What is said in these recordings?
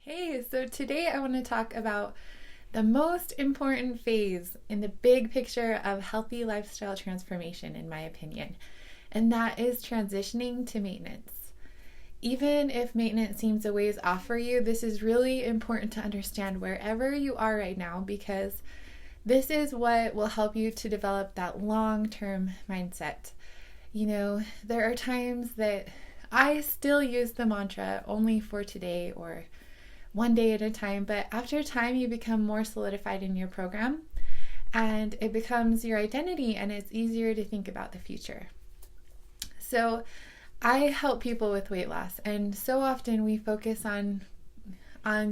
Hey, so today I want to talk about the most important phase in the big picture of healthy lifestyle transformation, in my opinion, and that is transitioning to maintenance. Even if maintenance seems a ways off for you, this is really important to understand wherever you are right now because this is what will help you to develop that long term mindset. There are times that I still use the mantra only for today or one day at a time, but after time you become more solidified in your program and it becomes your identity and it's easier to think about the future. So I help people with weight loss, and so often we focus on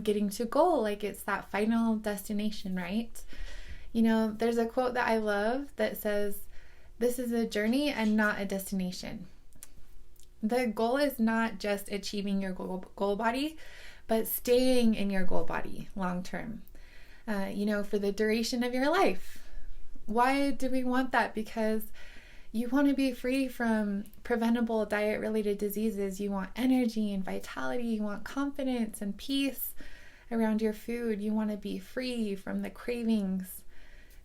getting to goal like it's that final destination, right? There's a quote that I love that says, "This is a journey and not a destination." The goal is not just achieving your goal body, but staying in your goal body long term, for the duration of your life. Why do we want that? Because you want to be free from preventable diet-related diseases. You want energy and vitality. You want confidence and peace around your food. You want to be free from the cravings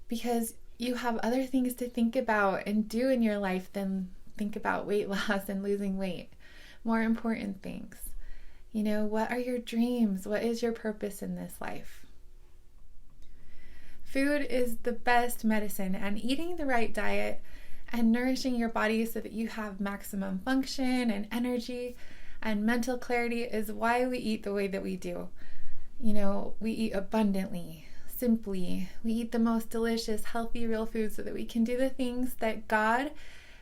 because you have other things to think about and do in your life than think about weight loss and losing weight. More important things. What are your dreams? What is your purpose in this life? Food is the best medicine, and eating the right diet and nourishing your body so that you have maximum function and energy and mental clarity is why we eat the way that we do. We eat abundantly, simply. We eat the most delicious, healthy, real food so that we can do the things that God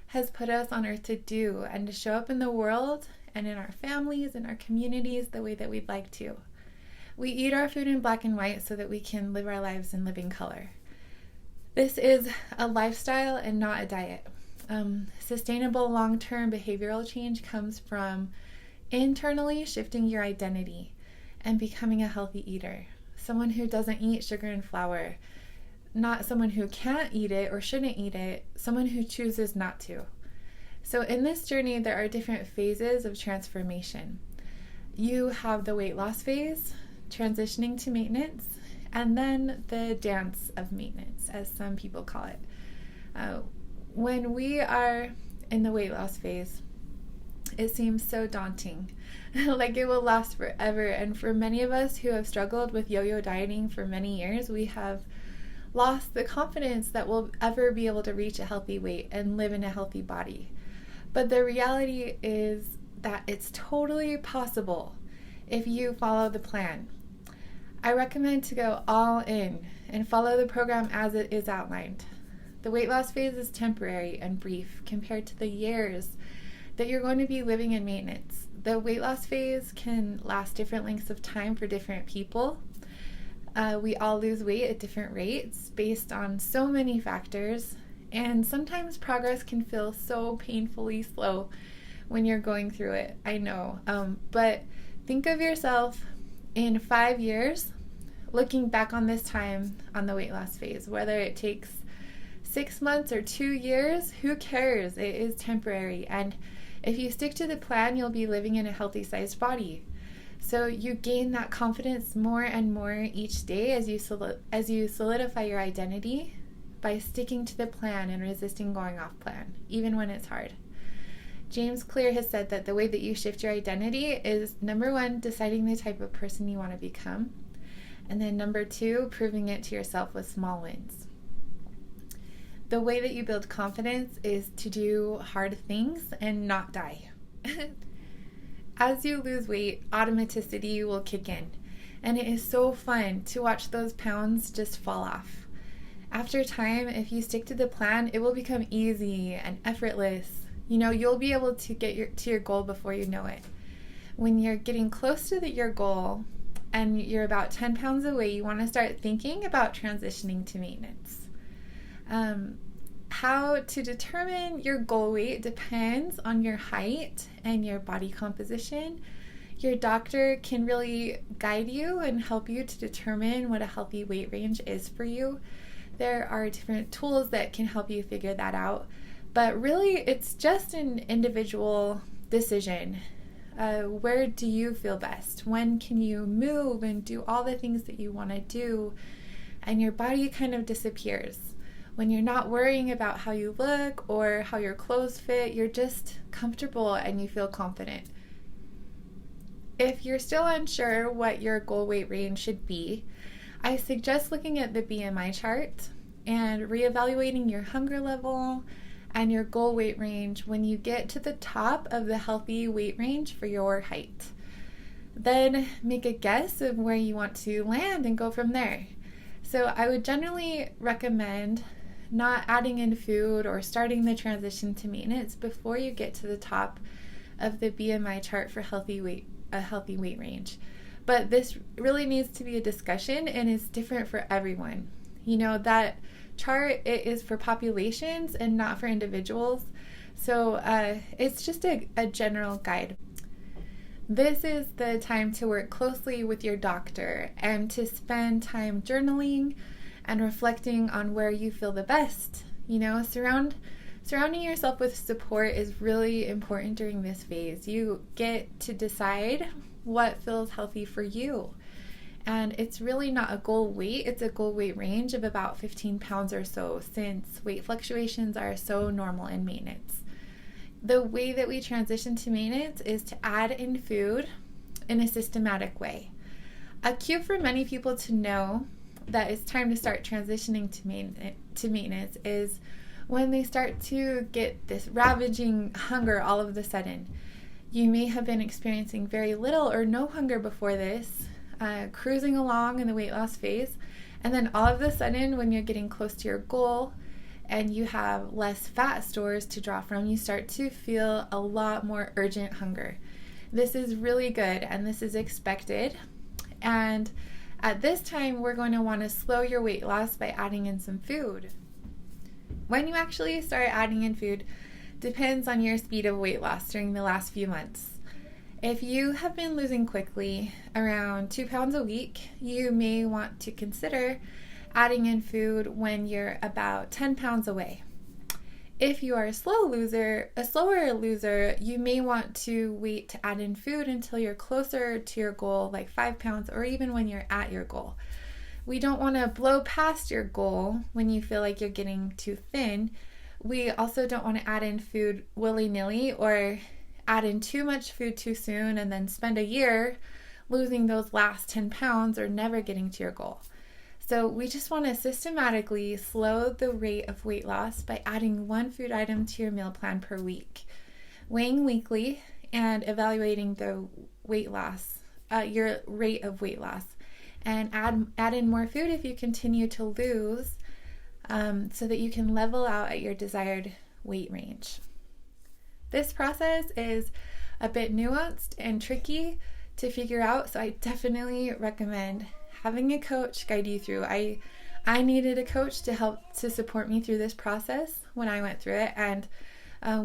has put us on earth to do and to show up in the world and in our families and our communities the way that we'd like to. We eat our food in black and white so that we can live our lives in living color. This is a lifestyle and not a diet. Sustainable long-term behavioral change comes from internally shifting your identity and becoming a healthy eater. Someone who doesn't eat sugar and flour. Not someone who can't eat it or shouldn't eat it. Someone who chooses not to. So in this journey, there are different phases of transformation. You have the weight loss phase, transitioning to maintenance, and then the dance of maintenance, as some people call it. When we are in the weight loss phase, it seems so daunting, like it will last forever. And for many of us who have struggled with yo-yo dieting for many years, we have lost the confidence that we'll ever be able to reach a healthy weight and live in a healthy body. But the reality is that it's totally possible if you follow the plan. I recommend to go all in and follow the program as it is outlined. The weight loss phase is temporary and brief compared to the years that you're going to be living in maintenance. The weight loss phase can last different lengths of time for different people. We all lose weight at different rates based on so many factors, and sometimes progress can feel so painfully slow when you're going through it. I know, but think of yourself in 5 years looking back on this time on the weight loss phase. Whether it takes 6 months or 2 years, who cares? It is temporary, and if you stick to the plan, you'll be living in a healthy sized body. So you gain that confidence more and more each day as you solidify your identity by sticking to the plan and resisting going off plan, even when it's hard. James Clear has said that the way that you shift your identity is, number 1, deciding the type of person you want to become, and then number 2, proving it to yourself with small wins. The way that you build confidence is to do hard things and not die. As you lose weight, automaticity will kick in, and it is so fun to watch those pounds just fall off. After time, if you stick to the plan, it will become easy and effortless. You'll be able to get to your goal before you know it. When you're getting close to your goal and you're about 10 pounds away, you want to start thinking about transitioning to maintenance. How to determine your goal weight depends on your height and your body composition. Your doctor can really guide you and help you to determine what a healthy weight range is for you. There are different tools that can help you figure that out, but really it's just an individual decision. Where do you feel best? When can you move and do all the things that you want to do? And your body kind of disappears. When you're not worrying about how you look or how your clothes fit, you're just comfortable and you feel confident. If you're still unsure what your goal weight range should be, I suggest looking at the BMI chart and reevaluating your hunger level and your goal weight range when you get to the top of the healthy weight range for your height. Then make a guess of where you want to land and go from there. So I would generally recommend not adding in food or starting the transition to maintenance before you get to the top of the BMI chart for a healthy weight range. But this really needs to be a discussion and is different for everyone. That chart, it is for populations and not for individuals. So it's just a general guide. This is the time to work closely with your doctor and to spend time journaling and reflecting on where you feel the best. Surrounding yourself with support is really important during this phase. You get to decide what feels healthy for you. And it's really not a goal weight, it's a goal weight range of about 15 pounds or so, since weight fluctuations are so normal in maintenance. The way that we transition to maintenance is to add in food in a systematic way. A cue for many people to know that it's time to start transitioning to maintenance is when they start to get this ravaging hunger all of a sudden. You may have been experiencing very little or no hunger before this, cruising along in the weight loss phase, and then all of a sudden when you're getting close to your goal and you have less fat stores to draw from, you start to feel a lot more urgent hunger. This is really good and this is expected. And at this time, we're going to want to slow your weight loss by adding in some food. When you actually start adding in food depends on your speed of weight loss during the last few months. If you have been losing quickly, around 2 pounds a week, you may want to consider adding in food when you're about 10 pounds away. If you are a slower loser, you may want to wait to add in food until you're closer to your goal, like 5 pounds, or even when you're at your goal. We don't want to blow past your goal when you feel like you're getting too thin. We also don't want to add in food willy-nilly or add in too much food too soon and then spend a year losing those last 10 pounds or never getting to your goal. So we just want to systematically slow the rate of weight loss by adding one food item to your meal plan per week, weighing weekly, and evaluating the weight loss, your rate of weight loss, and add in more food if you continue to lose, so that you can level out at your desired weight range. This process is a bit nuanced and tricky to figure out, so I definitely recommend having a coach guide you through. I needed a coach to help to support me through this process when I went through it. And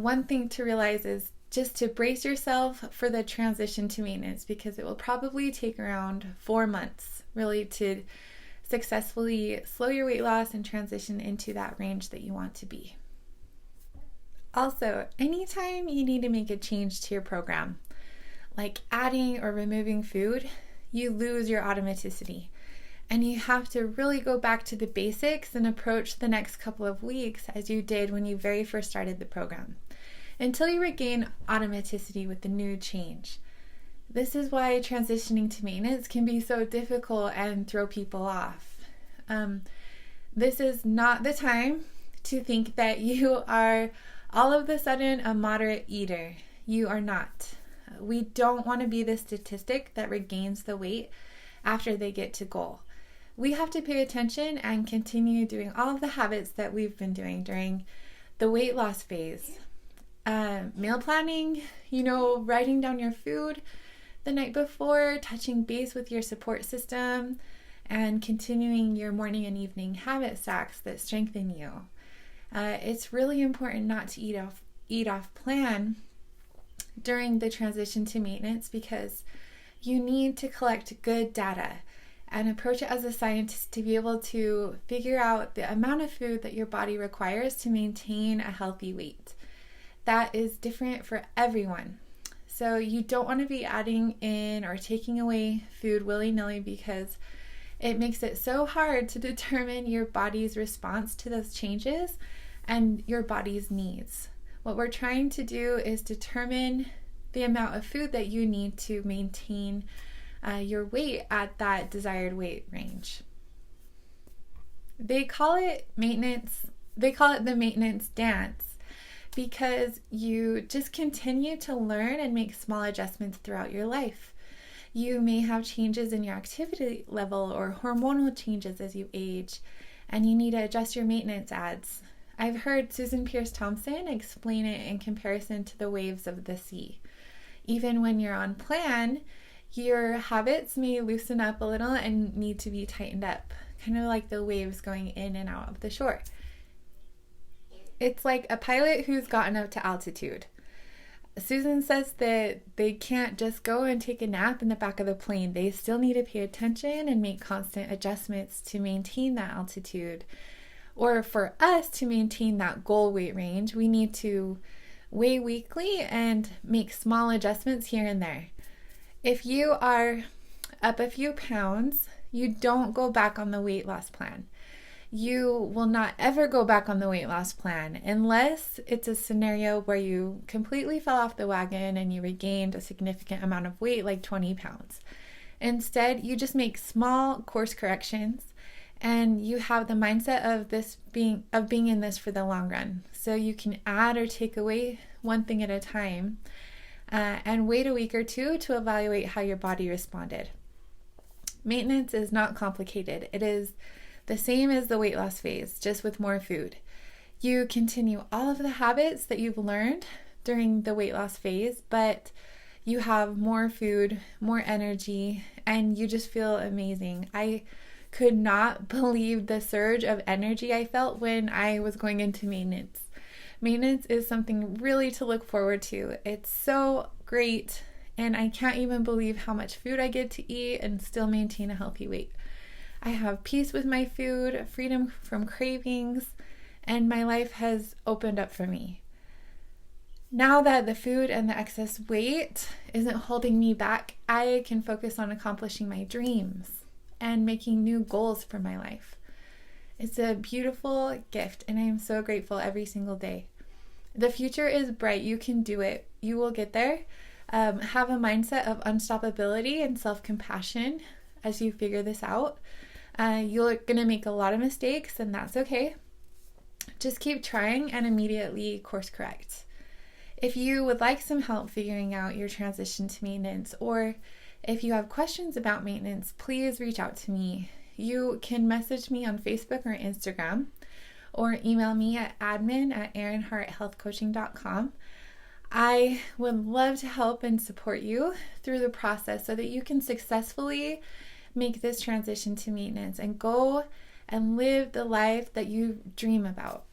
one thing to realize is just to brace yourself for the transition to maintenance, because it will probably take around 4 months really to successfully slow your weight loss and transition into that range that you want to be. Also, anytime you need to make a change to your program, like adding or removing food, you lose your automaticity. And you have to really go back to the basics and approach the next couple of weeks as you did when you very first started the program, until you regain automaticity with the new change. This is why transitioning to maintenance can be so difficult and throw people off. This is not the time to think that you are all of a sudden a moderate eater. You are not. We don't want to be the statistic that regains the weight after they get to goal. We have to pay attention and continue doing all of the habits that we've been doing during the weight loss phase. Meal planning, writing down your food the night before, touching base with your support system, and continuing your morning and evening habit stacks that strengthen you. It's really important not to eat off plan during the transition to maintenance, because you need to collect good data and approach it as a scientist to be able to figure out the amount of food that your body requires to maintain a healthy weight. That is different for everyone. So you don't want to be adding in or taking away food willy-nilly, because it makes it so hard to determine your body's response to those changes and your body's needs. What we're trying to do is determine the amount of food that you need to maintain your weight at that desired weight range. They call it maintenance. They call it the maintenance dance, because you just continue to learn and make small adjustments throughout your life. You may have changes in your activity level or hormonal changes as you age, and you need to adjust your maintenance adds. I've heard Susan Pierce Thompson explain it in comparison to the waves of the sea. Even when you're on plan, your habits may loosen up a little and need to be tightened up, kind of like the waves going in and out of the shore. It's like a pilot who's gotten up to altitude. Susan says that they can't just go and take a nap in the back of the plane. They still need to pay attention and make constant adjustments to maintain that altitude. Or for us to maintain that goal weight range, we need to weigh weekly and make small adjustments here and there. If you are up a few pounds, you don't go back on the weight loss plan. You will not ever go back on the weight loss plan unless it's a scenario where you completely fell off the wagon and you regained a significant amount of weight, like 20 pounds. Instead, you just make small course corrections, and you have the mindset of being in this for the long run. So you can add or take away one thing at a time, and wait a week or two to evaluate how your body responded. Maintenance is not complicated. It is the same as the weight loss phase, just with more food. You continue all of the habits that you've learned during the weight loss phase, but you have more food, more energy, and you just feel amazing. I could not believe the surge of energy I felt when I was going into maintenance. Maintenance is something really to look forward to. It's so great, and I can't even believe how much food I get to eat and still maintain a healthy weight. I have peace with my food, freedom from cravings, and my life has opened up for me. Now that the food and the excess weight isn't holding me back, I can focus on accomplishing my dreams and making new goals for my life. It's a beautiful gift, and I am so grateful every single day. The future is bright. You can do it. You will get there. Have a mindset of unstoppability and self-compassion as you figure this out. You're going to make a lot of mistakes, and that's okay. Just keep trying and immediately course correct. If you would like some help figuring out your transition to maintenance, or if you have questions about maintenance, please reach out to me. You can message me on Facebook or Instagram, or email me at admin@erinharthealthcoaching.com. I would love to help and support you through the process so that you can successfully make this transition to maintenance and go and live the life that you dream about.